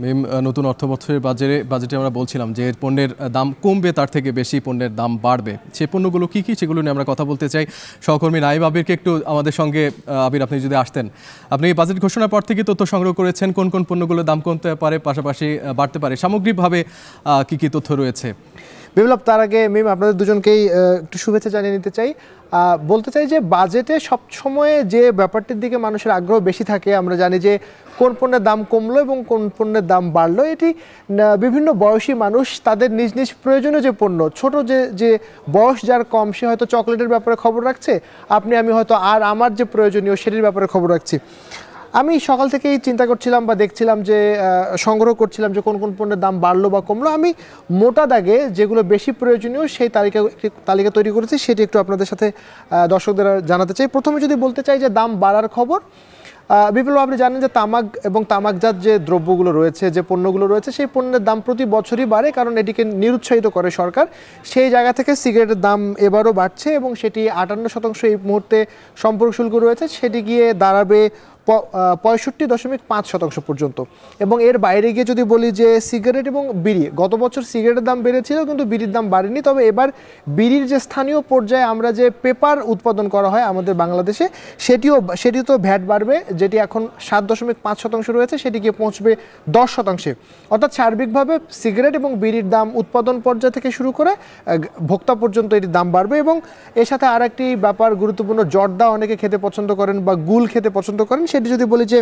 মিম, নতুন অর্থবছরের বাজেটে আমরা বলছিলাম যে পণ্যের দাম কমবে, তার থেকে বেশি পণ্যের দাম বাড়বে। সেই পণ্যগুলো কী কী, সেগুলো নিয়ে আমরা কথা বলতে চাই। সহকর্মী নাইব আবিরকে একটু আমাদের সঙ্গে, আবির আপনি যদি আসতেন। আপনি বাজেট ঘোষণার পর থেকে তথ্য সংগ্রহ করেছেন, কোন কোন পণ্যগুলোর দাম কমতে পারে, পাশাপাশি বাড়তে পারে, সামগ্রিকভাবে কী কী তথ্য রয়েছে? বিপ্লব, তার আগে মিম আপনাদের দুজনকেই একটু শুভেচ্ছা জানিয়ে নিতে চাই। বলতে চাই যে বাজেটে সব সময়ে যে ব্যাপারটির দিকে মানুষের আগ্রহ বেশি থাকে, আমরা জানি যে কোন পণ্যের দাম কমলো এবং কোন পণ্যের দাম বাড়লো, এটি বিভিন্ন বয়সী মানুষ তাদের নিজ নিজ প্রয়োজনীয় যে পণ্য, ছোট যে বয়স যার কম, সে হয়তো চকলেটের ব্যাপারে খবর রাখছে, আমি হয়তো আমার যে প্রয়োজনীয় সেটির ব্যাপারে খবর রাখছি। আমি সকাল থেকেই চিন্তা করছিলাম বা দেখছিলাম যে সংগ্রহ করছিলাম যে কোন কোন পণ্যের দাম বাড়লো বা কমলো। আমি মোটা দাগে যেগুলো বেশি প্রয়োজনীয় সেই তালিকা তৈরি করেছি, সেটি একটু আপনাদের সাথে দর্শকদের জানাতে চাই। প্রথমে যদি বলতে চাই যে দাম বাড়ার খবর, বিপ্লব, আপনি জানেন যে তামাক এবং তামাকজাত যে দ্রব্যগুলো রয়েছে, যে পণ্যগুলো রয়েছে, সেই পণ্যের দাম প্রতি বছরই বাড়ে, কারণ এটিকে নিরুৎসাহিত করে সরকার। সেই জায়গা থেকে সিগারেটের দাম এবারও বাড়ছে এবং সেটি 58% এই মুহূর্তে সম্পর্ক শুল্ক রয়েছে, সেটি গিয়ে দাঁড়াবে 65.5% পর্যন্ত। এবং এর বাইরে গিয়ে যদি বলি যে সিগারেট এবং বিড়ি, গত বছর সিগারেটের দাম বেড়েছিল কিন্তু বিড়ির দাম বাড়েনি, তবে এবার বিড়ির যে স্থানীয় পর্যায়ে আমরা যে পেপার উৎপাদন করা হয় আমাদের বাংলাদেশে, সেটিও ভ্যাট বাড়বে, যেটি এখন 7.5% রয়েছে, সেটি গিয়ে পৌঁছবে 10%। অর্থাৎ সার্বিকভাবে সিগারেট এবং বিড়ির দাম উৎপাদন পর্যায় থেকে শুরু করে ভোক্তা পর্যন্ত এটির দাম বাড়বে। এবং এর সাথে আর একটি ব্যাপার গুরুত্বপূর্ণ, জর্দা অনেকে খেতে পছন্দ করেন বা গুল খেতে পছন্দ করেন, সেটি যদি বলি যে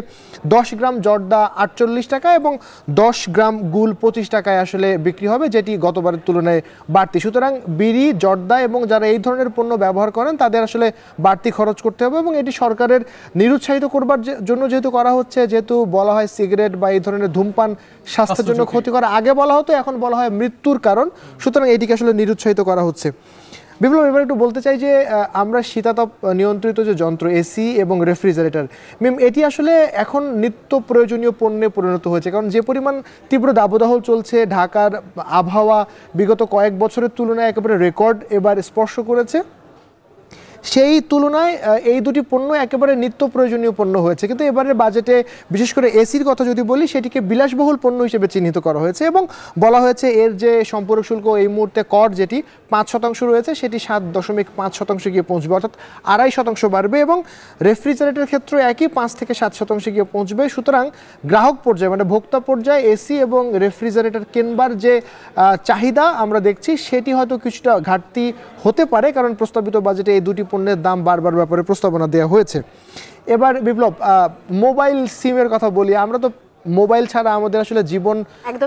10 গ্রাম জর্দা 48 টাকা এবং 10 গ্রাম গুল 25 টাকায় আসলে বিক্রি হবে, যেটি গতবারের তুলনায় বাড়তি। সুতরাং বিড়ি, জর্দা এবং যারা এই ধরনের পণ্য ব্যবহার করেন তাদের আসলে বাড়তি খরচ করতে হবে, এবং এটি সরকারের নিরুৎসাহিত করবার জন্য যেহেতু করা হচ্ছে, যেহেতু বলা হয় সিগারেট বা এই ধরনের ধূমপান স্বাস্থ্যের জন্য ক্ষতিকর, আগে বলা হতো, এখন বলা হয় মৃত্যুর কারণ, সুতরাং এটিকে আসলে নিরুৎসাহিত করা হচ্ছে। বিপ্লব, এবার একটু বলতে চাই যে আমরা শীতাতপ নিয়ন্ত্রিত যে যন্ত্র, এসি এবং রেফ্রিজারেটর, এটি আসলে এখন নিত্য প্রয়োজনীয় পণ্যে পরিণত হয়েছে, কারণ যে পরিমাণ তীব্র দাবদাহ চলছে, ঢাকার আবহাওয়া বিগত কয়েক বছরের তুলনায় একেবারে রেকর্ড এবার স্পর্শ করেছে, সেই তুলনায় এই দুটি পণ্য একেবারে নিত্য প্রয়োজনীয় পণ্য হয়েছে। কিন্তু এবারের বাজেটে বিশেষ করে এসির কথা যদি বলি, সেটিকে বিলাসবহুল পণ্য হিসেবে চিহ্নিত করা হয়েছে এবং বলা হয়েছে এর যে সম্পূরক শুল্ক এই মুহূর্তে কর যেটি 5% রয়েছে, সেটি 7.5% গিয়ে পৌঁছবে, অর্থাৎ 2.5% বাড়বে। এবং রেফ্রিজারেটরের ক্ষেত্রে একই 5 থেকে 7% গিয়ে পৌঁছবে। সুতরাং গ্রাহক পর্যায়ে মানে ভোক্তা পর্যায়ে এসি এবং রেফ্রিজারেটর কেনবার যে চাহিদা আমরা দেখছি, সেটি হয়তো কিছুটা ঘাটতি হতে পারে, কারণ প্রস্তাবিত বাজেটে এই দুটি পণ্যের দাম বাড়বার ব্যাপারে প্রস্তাবনা দেওয়া হয়েছে। এবার বিপ্লব, মোবাইল সিমের কথা বলি। আমরা তো মোবাইল ছাড়া আমাদের আসলে জীবন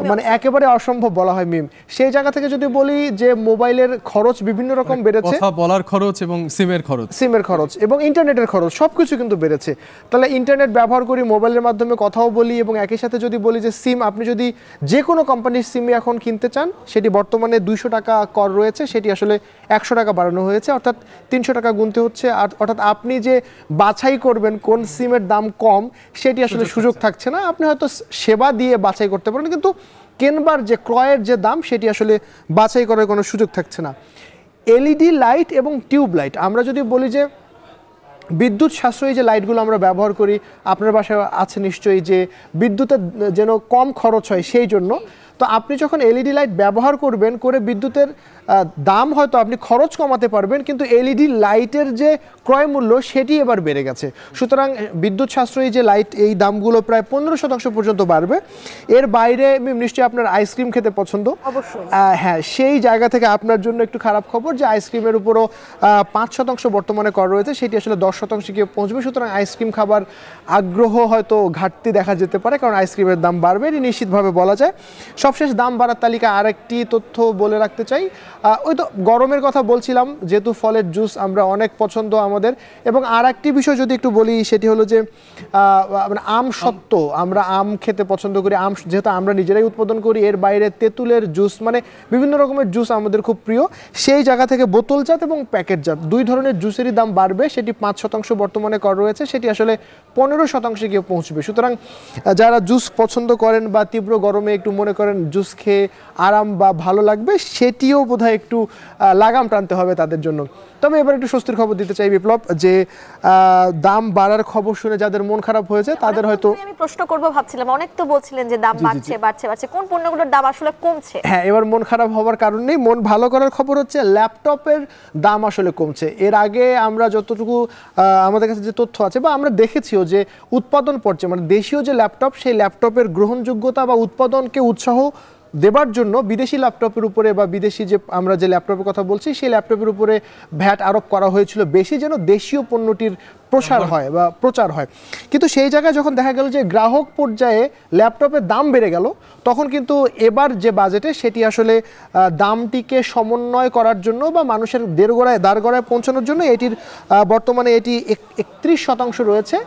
মানে একেবারে অসম্ভব বলা হয় মিম। সেই জায়গা থেকে যদি বলি যে মোবাইলের খরচ বিভিন্ন রকম বেড়েছে, কথা বলার খরচ এবং সিমের খরচ এবং ইন্টারনেটের খরচ সবকিছু কিন্তু বেড়েছে। তাহলে ইন্টারনেট ব্যবহার করি, মোবাইলের মাধ্যমে কথাও বলি, এবং একই সাথে যদি বলি যে সিম, আপনি যদি যে কোনো কোম্পানির সিম এখন কিনতে চান, সেটি বর্তমানে 200 টাকা কর রয়েছে, সেটি আসলে 100 টাকা বাড়ানো হয়েছে, অর্থাৎ 300 টাকা গুনতে হচ্ছে। আর অর্থাৎ আপনি যে বাছাই করবেন কোন সিমের দাম কম, সেটি আসলে সুযোগ থাকছে না। আপনি হয়তো সেবা দিয়ে বাছাই করতে পারেন, কিন্তু কেনবার যে ক্রয়ের যে দাম, সেটি আসলে বাছাই করার কোনো সুযোগ থাকছে না। এলইডি লাইট এবং টিউব লাইট, আমরা যদি বলি যে বিদ্যুৎ সাশ্রয়ী যে লাইটগুলো আমরা ব্যবহার করি, আপনার বাসায় আছে নিশ্চয়ই, যে বিদ্যুতের যেন কম খরচ হয় সেই জন্য, তো আপনি যখন এলইডি লাইট ব্যবহার করবেন, করে বিদ্যুতের দাম হয়তো আপনি খরচ কমাতে পারবেন, কিন্তু এলইডি লাইটের যে ক্রয় মূল্য সেটি এবার বেড়ে গেছে। সুতরাং বিদ্যুৎ সাশ্রয়ী যে লাইট, এই দামগুলো প্রায় 15% পর্যন্ত বাড়বে। এর বাইরে নিশ্চয়ই আপনার আইসক্রিম খেতে পছন্দ, অবশ্যই হ্যাঁ, সেই জায়গা থেকে আপনার জন্য একটু খারাপ খবর যে আইসক্রিমের উপরও 5% বর্তমানে কর রয়েছে, সেটি আসলে 10% গিয়ে পৌঁছবে। সুতরাং আইসক্রিম খাবার আগ্রহ হয়তো ঘাটতি দেখা যেতে পারে, কারণ আইসক্রিমের দাম বাড়বে, এটি নিশ্চিতভাবে বলা যায়। সবশেষ দাম বাড়ার তালিকা আরেকটি তথ্য বলে রাখতে চাই, ওই তো গরমের কথা বলছিলাম, যেহেতু ফলের জুস আমরা অনেক পছন্দ আমাদের। এবং আর একটি বিষয় যদি একটু বলি, সেটি হলো যে আম সত্ত্ব, আমরা আম খেতে পছন্দ করি, আম যেহেতু আমরা নিজেরাই উৎপাদন করি। এর বাইরে তেঁতুলের জুস, মানে বিভিন্ন রকমের জুস আমাদের খুব প্রিয়। সেই জায়গা থেকে বোতলজাত এবং প্যাকেটজাত দুই ধরনের জুসেরই দাম বাড়বে, সেটি 5% বর্তমানে কর রয়েছে, সেটি আসলে 15% গিয়ে পৌঁছবে। সুতরাং যারা জুস পছন্দ করেন বা তীব্র গরমে একটু মনে করেন জুস খেয়ে আরাম বা ভালো লাগবে, সেটিও বোধহয় একটু লাগাম টানতে হবে তাদের জন্য। তবে এবার একটু স্বস্তির খবর দিতে চাই বিপ্লব, যে দাম বাড়ার খবর শুনে যাদের মন খারাপ হয়েছে তাদের হয়তো আমি প্রশ্ন করব ভাবছিলাম, অনেক তো বলছিলেন যে দাম বাড়ছে বাড়ছে বাড়ছে, কোন পণ্যগুলোর দাম আসলে কমছে? হ্যাঁ, এবার মন খারাপ হওয়ার কারণ নেই, মন ভালো করার খবর হচ্ছে ল্যাপটপের দাম আসলে কমছে। এর আগে আমরা যতটুকু আমাদের কাছে যে তথ্য আছে বা আমরা দেখেছিও যে উৎপাদন পর্যায়ে মানে দেশীয় যে ল্যাপটপ, সেই ল্যাপটপের গ্রহণযোগ্যতা বা উৎপাদনকে উৎসাহ দেবার জন্য বিদেশি ল্যাপটপের উপরে বা বিদেশি যে আমরা যে ল্যাপটপের কথা বলছি সেই ল্যাপটপের উপরে ভ্যাট আরোপ করা হয়েছিল বেশি, যেন দেশীয় পণ্যটির প্রসার হয় বা প্রচার হয়। কিন্তু সেই জায়গায় যখন দেখা গেল যে গ্রাহক পর্যায়ে ল্যাপটপের দাম বেড়ে গেল, তখন কিন্তু এবার যে বাজেটে সেটি আসলে দামটিকে সমন্বয় করার জন্য বা মানুষের দাঁড়গড়ায় পৌঁছানোর জন্য এটির বর্তমানে এটি 31% রয়েছে,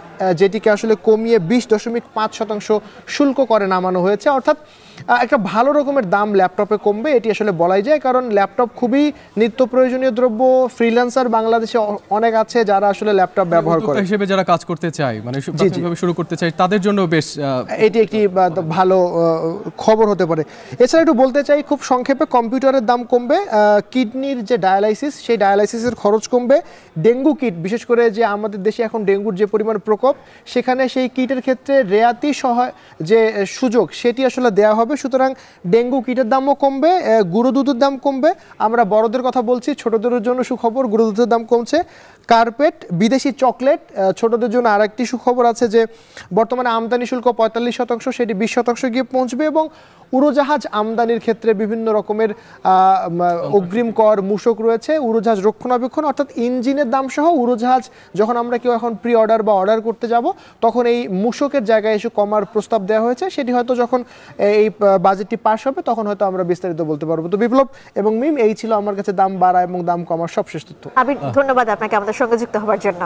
যেটিকে আসলে কমিয়ে 20.5% শুল্ক করে নামানো হয়েছে। অর্থাৎ একটা ভালো রকমের দাম ল্যাপটপে কমবে এটি আসলে বলাই যায়, কারণ ল্যাপটপ খুবই নিত্য প্রয়োজনীয় দ্রব্য। ফ্রিল্যান্সার বাংলাদেশে অনেক আছে যারা আসলে ল্যাপটপ ব্যবহার করে, হিসেবে যারা কাজ করতে চায়, মানে প্রাথমিকভাবে শুরু করতে চায়, তাদের জন্য বেশ এটি একটি ভালো খবর হতে পারে। এছাড়া একটু বলতে চাই খুব সংক্ষেপে, কম্পিউটারের দাম কমবে, কিডনির যে ডায়ালাইসিস সেই ডায়ালাইসিসের খরচ কমবে, ডেঙ্গু কিট, বিশেষ করে যে আমাদের দেশে এখন ডেঙ্গুর যে পরিমাণ প্রকোপ, সেখানে সেই কিটের ক্ষেত্রে রেয়াতি যে সুযোগ সেটি আসলে দেওয়া হবে। সুতরাং ডেঙ্গু কিটের দামও কমবে, গুঁড়ো দুধের দাম কমবে। আমরা বড়দের কথা বলছি, ছোটদের জন্য সুখবর, গুঁড়ো দুধের দাম কমছে। কার্পেট, বিদেশি চকলেট, ছোটদের জন্য আরেকটি সুখবর আছে যে বর্তমানে আমদানি শুল্ক 45%, সেটি 20% গিয়ে পৌঁছবে। এবং উড়োজাহাজ আমদানির ক্ষেত্রে বিভিন্ন রকমের অগ্রিম কর মূসক রয়েছে। উড়োজাহাজ রক্ষণাবেক্ষণ অর্থাৎ ইঞ্জিনের দাম সহ উড়োজাহাজ যখন আমরা কেউ এখন প্রি অর্ডার বা অর্ডার করতে যাব, তখন এই মূসকের জায়গায় এসে কমার প্রস্তাব দেওয়া হয়েছে। সেটি হয়তো যখন এই বাজেটটি পাস হবে তখন হয়তো আমরা বিস্তারিত বলতে পারবো। তো বিপ্লব এবং মিম, এই ছিল আমার কাছে দাম বাড়া এবং দাম কমার সবশেষ তথ্য। ধন্যবাদ আপনাকে আমাদের সঙ্গে যুক্ত হওয়ার জন্য।